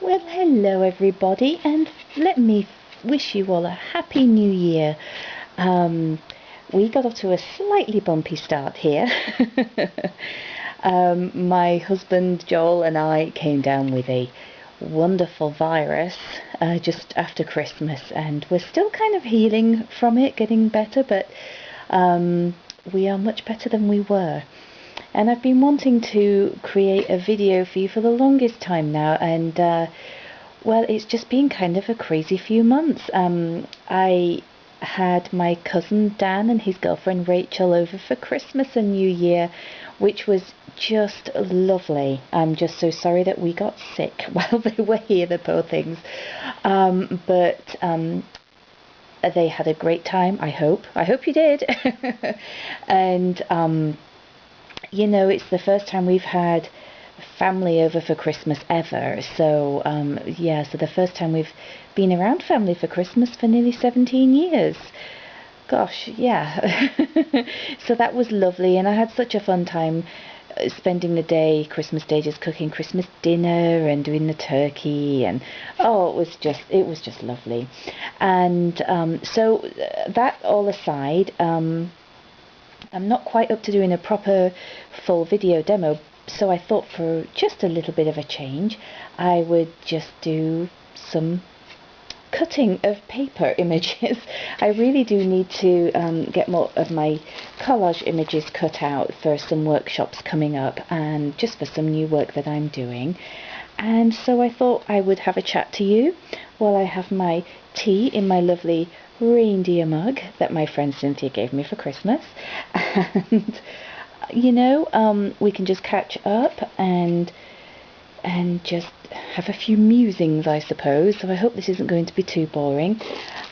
Well, hello everybody, and let me wish you all a happy new year. Um, we got off to a slightly bumpy start here. My husband Joel and I came down with a wonderful virus just after Christmas, and we're still kind of healing from it, getting better, but we are much better than we were. And I've been wanting to create a video for you for the longest time now, and well, it's just been kind of a crazy few months. I had my cousin Dan and his girlfriend Rachel over for Christmas and New Year, which was just lovely. I'm just so sorry that we got sick while they were here, the poor things. But they had a great time, I hope. I hope you did. And it's the first time we've had family over for Christmas ever. So, yeah, so the first time we've been around family for Christmas for nearly 17 years. Gosh, yeah. So that was lovely, and I had such a fun time spending the day, Christmas Day, just cooking Christmas dinner and doing the turkey, and oh, it was just lovely. And so that all aside, I'm not quite up to doing a proper full video demo, so I thought for just a little bit of a change, I would just do some cutting of paper images. I really do need to get more of my collage images cut out for some workshops coming up and just for some new work that I'm doing. And so I thought I would have a chat to you while I have my tea in my lovely reindeer mug that my friend Cynthia gave me for Christmas. And we can just catch up and just have a few musings, I suppose. So I hope this isn't going to be too boring.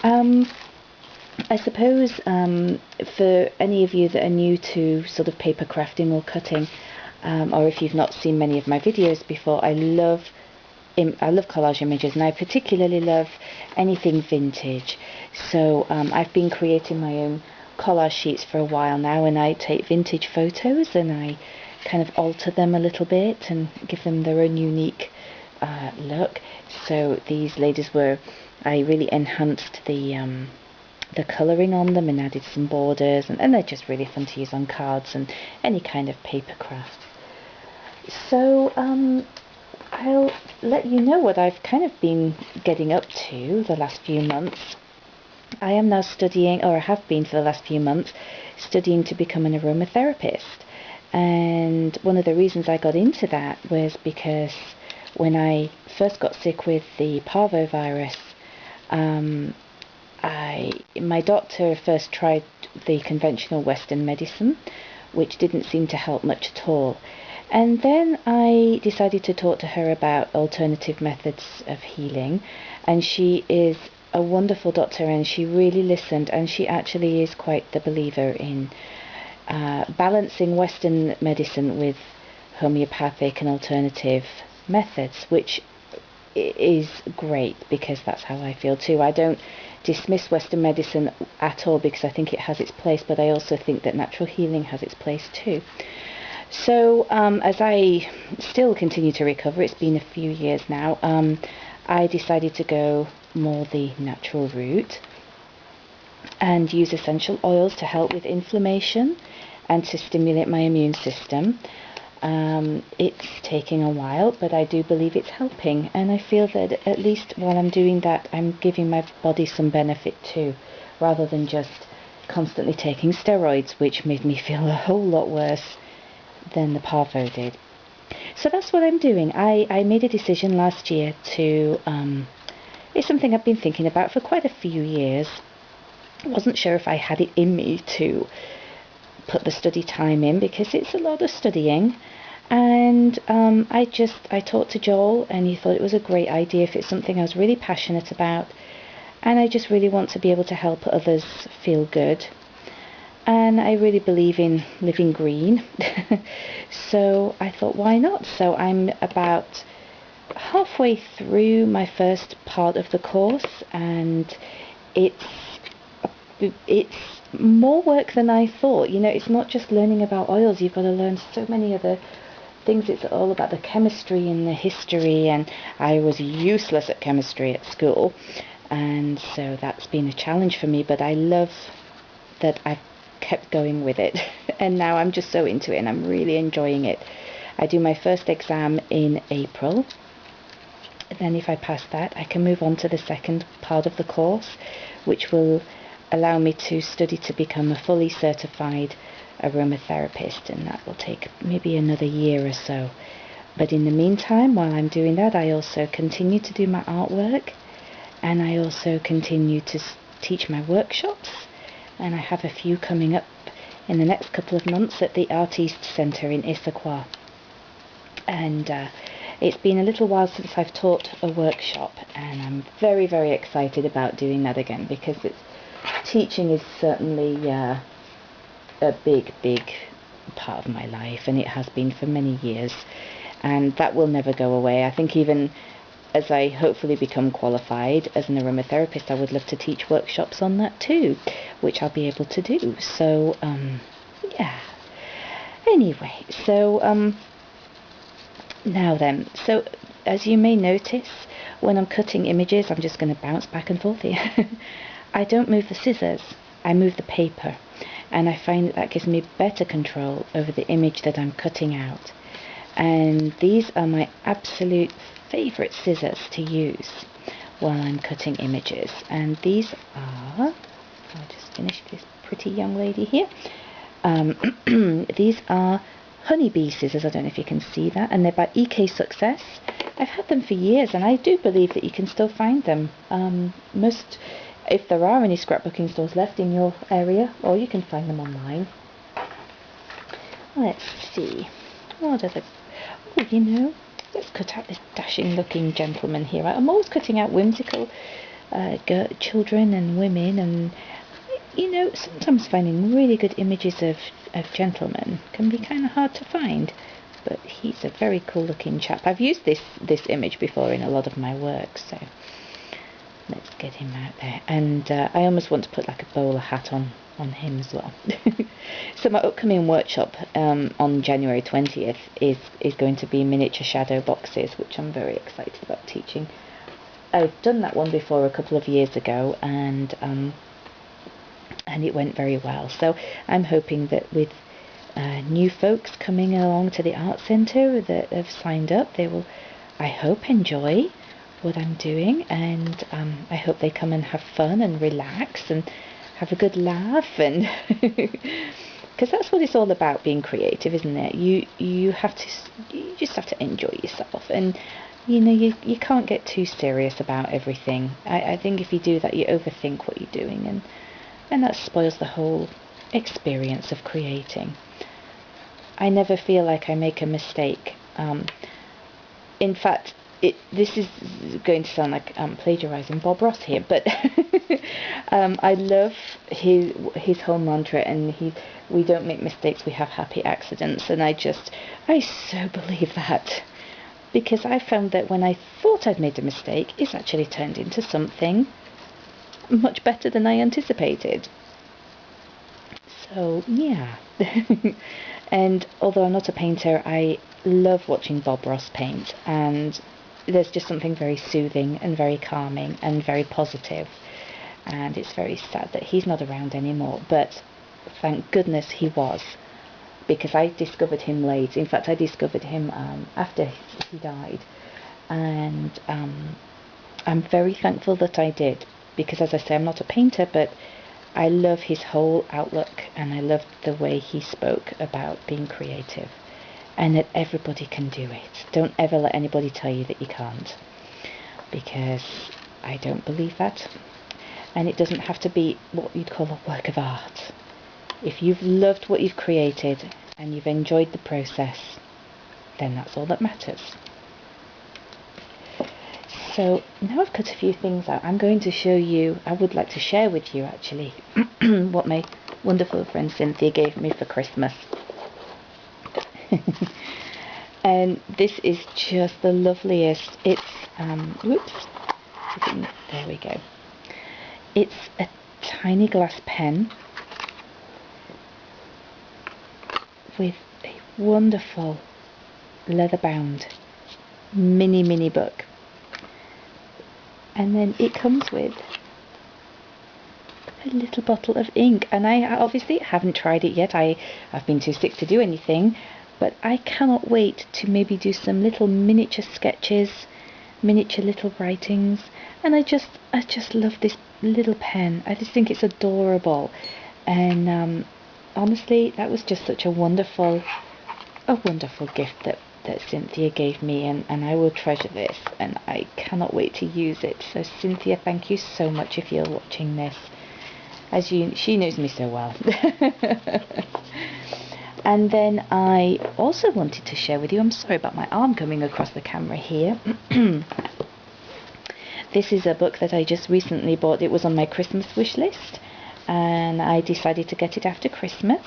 I suppose for any of you that are new to sort of paper crafting or cutting, or if you've not seen many of my videos before, I love collage images, and I particularly love anything vintage. So I've been creating my own collage sheets for a while now, and I take vintage photos and I kind of alter them a little bit and give them their own unique look. So these ladies I really enhanced the colouring on them and added some borders, and they're just really fun to use on cards and any kind of paper craft. So I'll let you know what I've kind of been getting up to the last few months. I am now studying, or I have been for the last few months, studying to become an aromatherapist. And one of the reasons I got into that was because when I first got sick with the parvovirus, my doctor first tried the conventional Western medicine, which didn't seem to help much at all. And then I decided to talk to her about alternative methods of healing, and she is a wonderful doctor, and she really listened, and she actually is quite the believer in balancing Western medicine with homeopathic and alternative methods, which is great because that's how I feel too. I don't dismiss Western medicine at all because I think it has its place, but I also think that natural healing has its place too. So as I still continue to recover, it's been a few years now, I decided to go more the natural route and use essential oils to help with inflammation and to stimulate my immune system. It's taking a while, but I do believe it's helping, and I feel that at least while I'm doing that, I'm giving my body some benefit too, rather than just constantly taking steroids, which made me feel a whole lot worse than the parvo did. So that's what I'm doing. I made a decision last year to, it's something I've been thinking about for quite a few years. I wasn't sure if I had it in me to put the study time in because it's a lot of studying, and I talked to Joel and he thought it was a great idea if it's something I was really passionate about, and I just really want to be able to help others feel good, and I really believe in living green. So I thought, why not? So I'm about halfway through my first part of the course, and it's more work than I thought. It's not just learning about oils. You've got to learn so many other thinks it's all about the chemistry and the history, and I was useless at chemistry at school, and so that's been a challenge for me, but I love that I've kept going with it and now I'm just so into it and I'm really enjoying it. I do my first exam in April. Then if I pass that, I can move on to the second part of the course, which will allow me to study to become a fully certified aromatherapist, and that will take maybe another year or so. But in the meantime, while I'm doing that, I also continue to do my artwork, and I also continue to teach my workshops, and I have a few coming up in the next couple of months at the Artiste Centre in Issaquah. And it's been a little while since I've taught a workshop, and I'm very, very excited about doing that again, because teaching is certainly a big, big part of my life, and it has been for many years, and that will never go away. I think even as I hopefully become qualified as an aromatherapist, I would love to teach workshops on that too, which I'll be able to do. So, yeah. Anyway, so, now then, so as you may notice, when I'm cutting images, I'm just going to bounce back and forth here. I don't move the scissors, I move the paper, and I find that gives me better control over the image that I'm cutting out. And these are my absolute favourite scissors to use while I'm cutting images, and these are, I'll just finish this pretty young lady here. These are honeybee scissors. I don't know if you can see that, and they're by EK Success. I've had them for years, and I do believe that you can still find them. If there are any scrapbooking stores left in your area, or you can find them online. Let's see. What are the... Oh, you know, let's cut out this dashing looking gentleman here. I'm always cutting out whimsical children and women, and you know, sometimes finding really good images of gentlemen can be kind of hard to find, but he's a very cool looking chap. I've used this image before in a lot of my work, so let's get him out there. And I almost want to put like a bowler hat on him as well. So my upcoming workshop on January 20th is going to be miniature shadow boxes, which I'm very excited about teaching. I've done that one before a couple of years ago, and it went very well. So I'm hoping that with new folks coming along to the art centre that have signed up, they will, I hope, enjoy what I'm doing, and I hope they come and have fun and relax and have a good laugh, and because that's what it's all about, being creative, isn't it? You just have to enjoy yourself, and you know, you can't get too serious about everything. I think if you do that, you overthink what you're doing, and that spoils the whole experience of creating. I never feel like I make a mistake. In fact, this is going to sound like plagiarising Bob Ross here, but I love his whole mantra, and we don't make mistakes, we have happy accidents, and I so believe that, because I found that when I thought I'd made a mistake, it's actually turned into something much better than I anticipated. So yeah. And although I'm not a painter, I love watching Bob Ross paint, and there's just something very soothing and very calming and very positive, and it's very sad that he's not around anymore, but thank goodness he was, because I discovered him late. In fact, I discovered him after he died, and I'm very thankful that I did, because as I say, I'm not a painter, but I love his whole outlook, and I love the way he spoke about being creative, and that everybody can do it. Don't ever let anybody tell you that you can't, because I don't believe that. And it doesn't have to be what you'd call a work of art. If you've loved what you've created and you've enjoyed the process, then that's all that matters. So now I've cut a few things out, I'm going to show you, I would like to share with you actually, what my wonderful friend Cynthia gave me for Christmas. And this is just the loveliest. It's there we go. It's a tiny glass pen with a wonderful leather bound mini book. And then it comes with a little bottle of ink, and I obviously haven't tried it yet. I've been too sick to do anything, but I cannot wait to maybe do some little miniature sketches, miniature little writings. And I just love this little pen. I just think it's adorable. And honestly, that was just such a wonderful gift that Cynthia gave me, and I will treasure this, and I cannot wait to use it. So Cynthia, thank you so much if you're watching this. She knows me so well. And then I also wanted to share with you, I'm sorry about my arm coming across the camera here. This is a book that I just recently bought. It was on my Christmas wish list, and I decided to get it after Christmas.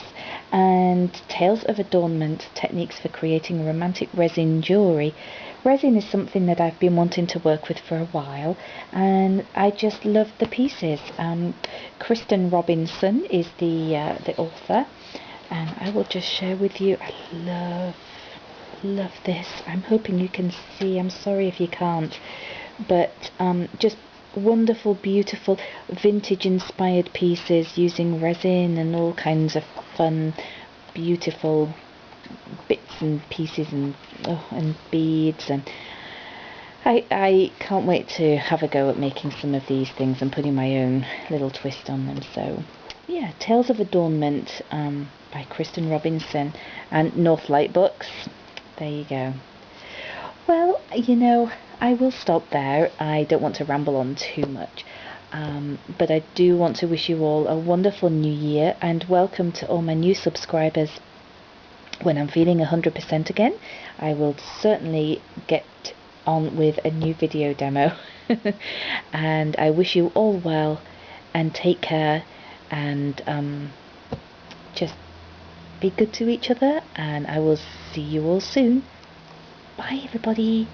And Tales of Adornment, Techniques for Creating Romantic Resin Jewellery. Resin is something that I've been wanting to work with for a while, and I just love the pieces. Kristen Robinson is the author, and I will just share with you. I love this. I'm hoping you can see. I'm sorry if you can't, but just wonderful, beautiful, vintage inspired pieces using resin and all kinds of fun, beautiful bits and pieces and beads, and I can't wait to have a go at making some of these things and putting my own little twist on them. So yeah, Tales of Adornment by Kristen Robinson and Northlight Books. There you go. Well, I will stop there. I don't want to ramble on too much, but I do want to wish you all a wonderful new year, and welcome to all my new subscribers. When I'm feeling 100% again, I will certainly get on with a new video demo. And I wish you all well, and take care, and just be good to each other, and I will see you all soon. Bye everybody.